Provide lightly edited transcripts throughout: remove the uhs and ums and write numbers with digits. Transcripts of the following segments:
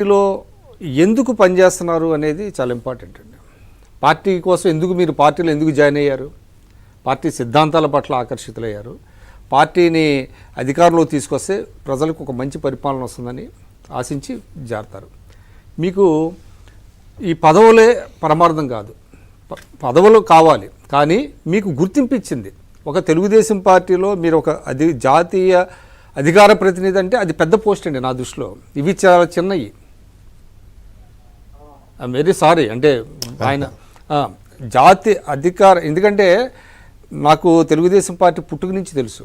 పార్టీలో ఎందుకు పనిచేస్తున్నారు అనేది చాలా ఇంపార్టెంట్ అండి. పార్టీ కోసం ఎందుకు మీరు పార్టీలో ఎందుకు జాయిన్ అయ్యారు, పార్టీ సిద్ధాంతాల పట్ల ఆకర్షితులయ్యారు, పార్టీని అధికారంలో తీసుకొస్తే ప్రజలకు ఒక మంచి పరిపాలన వస్తుందని ఆశించి జారుతారు. మీకు ఈ పదవులే పరమార్థం కాదు, పదవులు కావాలి, కానీ మీకు గుర్తింపు ఇచ్చింది ఒక తెలుగుదేశం పార్టీలో మీరు ఒక జాతీయ అధికార ప్రతినిధి అంటే అది పెద్ద పోస్ట్ అండి నా దృష్టిలో. ఇవి చాలా చిన్నవి. ఐఎమ్ వెరీ సారీ, అంటే ఆయన జాతి అధికార, ఎందుకంటే నాకు తెలుగుదేశం పార్టీ పుట్టుక నుంచి తెలుసు,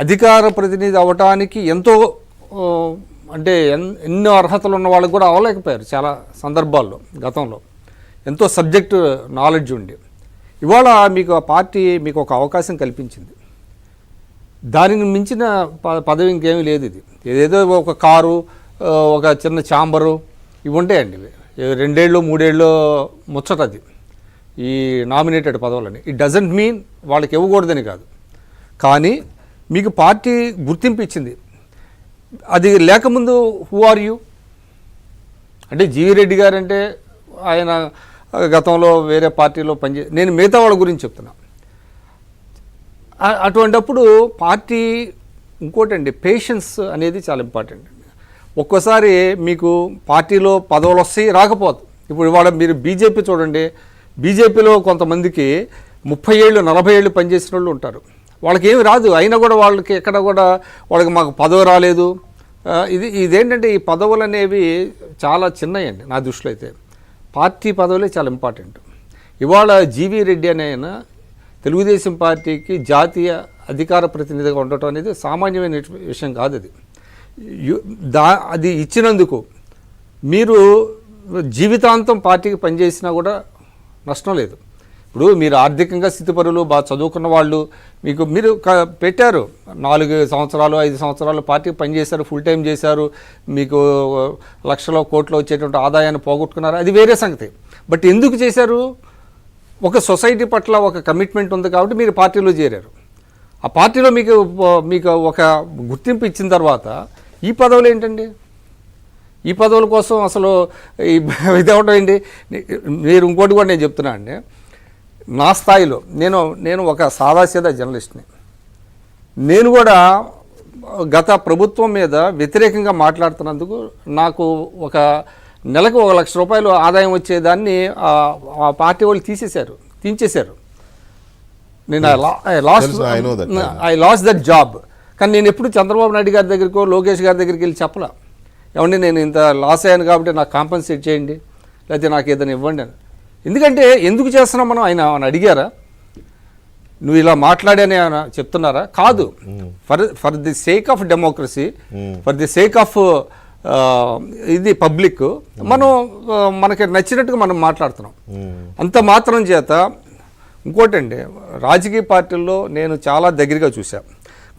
అధికార ప్రతినిధి అవ్వటానికి ఎంతో అంటే ఎన్నో అర్హతలు ఉన్న వాళ్ళకి కూడా అవ్వలేకపోయారు చాలా సందర్భాల్లో. గతంలో ఎంతో సబ్జెక్టు నాలెడ్జ్ ఉండి, ఇవాళ మీకు ఆ పార్టీ మీకు ఒక అవకాశం కల్పించింది. దానిని మించిన పదవి ఇంకేమీ లేదు. ఇది ఏదేదో ఒక కారు, ఒక చిన్న ఛాంబరు ఇవి ఉంటాయండి. 2 ఏళ్ళు 3 ఏళ్ళు ముచ్చటది ఈ నామినేటెడ్ పదవులని. ఇట్ డజంట్ మీన్ వాళ్ళకి ఇవ్వకూడదని కాదు, కానీ మీకు పార్టీ గుర్తింపు ఇచ్చింది. అది లేకముందు హూ ఆర్ యూ అంటే జీవీ రెడ్డి గారు అంటే ఆయన గతంలో వేరే పార్టీలో నేను మిగతా వాళ్ళ గురించి చెప్తున్నా. అటువంటప్పుడు పార్టీ ఇంకోటండి, పేషెన్స్ అనేది చాలా ఇంపార్టెంట్ అండి. ఒక్కోసారి మీకు పార్టీలో పదవులు వస్తాయి, రాకపోదు. ఇప్పుడు ఇవాళ మీరు బీజేపీ చూడండి, బీజేపీలో కొంతమందికి 30 ఏళ్ళు 40 ఏళ్ళు పనిచేసిన వాళ్ళు ఉంటారు. వాళ్ళకి ఏమి రాదు, అయినా కూడా వాళ్ళకి ఎక్కడ కూడా వాళ్ళకి మాకు పదవి రాలేదు. ఇదేంటంటే ఈ పదవులు అనేవి చాలా చిన్నయండి నా దృష్టిలో. అయితే పార్టీ పదవులే చాలా ఇంపార్టెంట్. ఇవాళ జీవీ రెడ్డి అనే ఆయన తెలుగుదేశం పార్టీకి జాతీయ అధికార ప్రతినిధిగా ఉండటం అనేది సామాన్యమైన విషయం కాదు. అది ఇచ్చినందుకు మీరు జీవితాంతం పార్టీకి పనిచేసినా కూడా నష్టం లేదు. ఇప్పుడు మీరు ఆర్థికంగా స్థితిపరులు, బాగా చదువుకున్న వాళ్ళు, మీరు పెట్టారు 4 సంవత్సరాలు 5 సంవత్సరాలు పార్టీకి పనిచేశారు, ఫుల్ టైం చేశారు, మీకు లక్షలో కోట్లో వచ్చేటువంటి ఆదాయాన్ని పోగొట్టుకున్నారు, అది వేరే సంగతి. బట్ ఎందుకు చేశారు? ఒక సొసైటీ పట్ల ఒక కమిట్మెంట్ ఉంది కాబట్టి మీరు పార్టీలో చేరారు. ఆ పార్టీలో మీకు ఒక గుర్తింపు ఇచ్చిన తర్వాత ఈ పదవులు ఏంటండి? ఈ పదవుల కోసం అసలు ఇదేవటం ఏంటి? మీరు ఇంకోటి కూడా నేను చెప్తున్నా అండి, నా స్థాయిలో నేను ఒక సాదాసీదా జర్నలిస్ట్ని. నేను కూడా గత ప్రభుత్వం మీద వ్యతిరేకంగా మాట్లాడుతున్నందుకు నాకు ఒక నెలకు 1 లక్ష రూపాయలు ఆదాయం వచ్చేదాన్ని ఆ పార్టీ వాళ్ళు తీసేశారు. నేను ఐ లాస్ట్ దట్ జాబ్. కానీ నేను ఎప్పుడు చంద్రబాబు నాయుడు గారి దగ్గరికో లోకేష్ గారి దగ్గరికి వెళ్ళి చెప్పలా, ఏమండి నేను ఇంత లాస్ అయ్యాను కాబట్టి నాకు కాంపన్సేట్ చేయండి, లేకపోతే నాకు ఏదైనా ఇవ్వండి అని. ఎందుకంటే ఎందుకు చేస్తున్నాం మనం? ఆయన అడిగారా? నువ్వు ఇలా మాట్లాడని ఆయన చెప్తున్నారా? కాదు. For the sake of democracy, for the sake of ఇది పబ్లిక్, మనకి నచ్చినట్టుగా మనం మాట్లాడుతున్నాం. అంత మాత్రం చేత ఇంకోటండి, రాజకీయ పార్టీల్లో నేను చాలా దగ్గరగా చూశాను.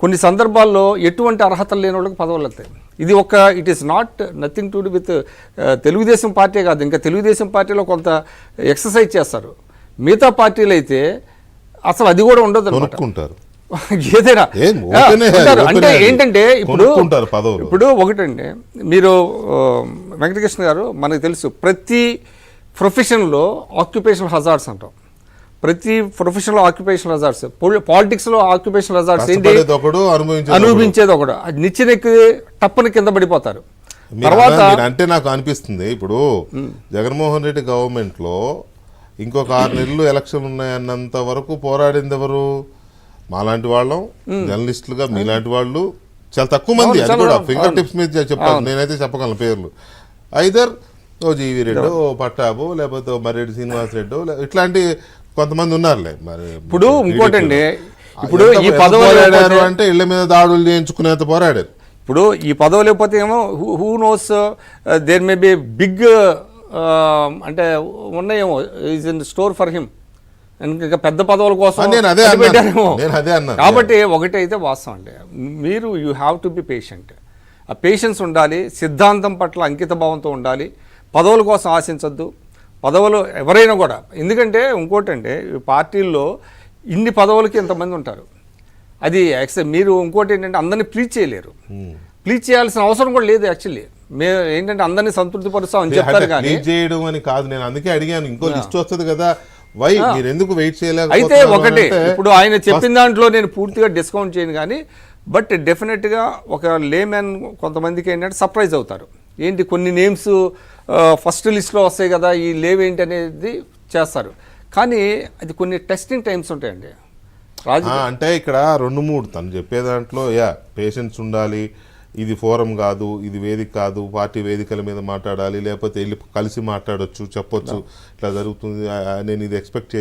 కొన్ని సందర్భాల్లో ఎటువంటి అర్హతలు లేని వాళ్ళకి పదవులు వస్తాయి. It is not nothing to do with Telugu Desam party కాదు. ఇంకా తెలుగుదేశం పార్టీలో కొంత ఎక్సర్సైజ్ చేస్తారు, మిగతా పార్టీలు అయితే అసలు అది కూడా ఉండదు అనమాట. ఏదైనా అంటే ఏంటంటే ఇప్పుడు ఒకటండి, మీరు వెంకటకృష్ణ గారు, మనకు తెలుసు ప్రతి ప్రొఫెషన్లో ఆక్యుపేషనల్ హజార్డ్స్ అంటాం. ప్రతి ప్రొఫెషనల్ ఆక్యుపేషనల్ హజార్డ్స్, పాలిటిక్స్లో ఆక్యుపేషనల్ హజార్డ్స్ ఏంటి? అనుభవించేది ఒకడు, నిచ్చెనెక్కి టప్పని కింద పడిపోతారు. తర్వాత అంటే నాకు అనిపిస్తుంది, ఇప్పుడు జగన్మోహన్ రెడ్డి గవర్నమెంట్లో ఇంకొక 6 నెలలు ఎలక్షన్ ఉన్నాయన్నంత వరకు పోరాడింది ఎవరు? మాలాంటి వాళ్ళం జర్నలిస్టులుగా, మీలాంటి వాళ్ళు చాలా తక్కువ మంది. అది కూడా ఫింగర్ టిప్స్ మీద చెప్పాలి, నేనైతే చెప్పగలను పేర్లు. ఐదర్ ఓ జీవీ రెడ్డి, ఓ పట్టాబు, లేకపోతే మర్రెడ్డి శ్రీనివాస్ రెడ్డి, ఇట్లాంటి కొంతమంది ఉన్నారులే. మరి ఇప్పుడు ఇంకోటండి, ఇప్పుడు ఈ పదవులు అంటే ఇళ్ల మీద దాడులు చేయించుకునేంత పోరాడారు. ఇప్పుడు ఈ పదవి లేకపోతే ఏమో who knows there may be big అంటే ఉన్నాయేమో is in store for him. ఇంకా పెద్ద పదవుల కోసం పెట్టారేమో. కాబట్టి ఒకటి అయితే వాస్తవం అంటే, మీరు you have to be patient. ఆ పేషెన్స్ ఉండాలి, సిద్ధాంతం పట్ల అంకిత భావంతో ఉండాలి, పదవుల కోసం ఆశించద్దు. పదవులు ఎవరైనా కూడా, ఎందుకంటే ఇంకోటంటే పార్టీల్లో ఇన్ని పదవులకి ఎంతమంది ఉంటారు, అది మీరు ఇంకోటి ఏంటంటే అందరినీ ప్లీజ్ చేయలేరు. ప్లీజ్ చేయాల్సిన అవసరం కూడా లేదు యాక్చువల్లీ. మేము ఏంటంటే అందరినీ సంతృప్తి పరుస్తామని చెప్తారు కానీ వెయిట్ చేయడం అని కాదు, నేను అందుకే అడిగాను. ఇంకో లిస్ట్ వస్తుంది కదా, వై మీరు ఎందుకు వెయిట్ అయితే చేయలేకపోతున్నారు ఒకటి అంటే, ఇప్పుడు ఆయన చెప్పిన దాంట్లో నేను పూర్తిగా డిస్కౌంట్ చేయను కానీ బట్ డెఫినెట్గా ఒక లేమెన్ కొంతమందికి ఏంటంటే సర్ప్రైజ్ అవుతారు. ఏంటి కొన్ని నేమ్స్ ఫస్ట్ లిస్ట్లో వస్తాయి కదా, ఈ లేవేంటి అనేది చేస్తారు. కానీ అది కొన్ని టెస్టింగ్ టైమ్స్ ఉంటాయండి అంటే ఇక్కడ 2-3 తను చెప్పే దాంట్లో పేషెన్స్ ఉండాలి, ఇది ఫోరం కాదు, ఇది వేదిక కాదు, పార్టీ వేదికల మీద మాట్లాడాలి, లేకపోతే వెళ్ళి కలిసి మాట్లాడొచ్చు, చెప్పొచ్చు ఇట్లా జరుగుతుంది, నేను ఇది ఎక్స్పెక్ట్ చేశాను.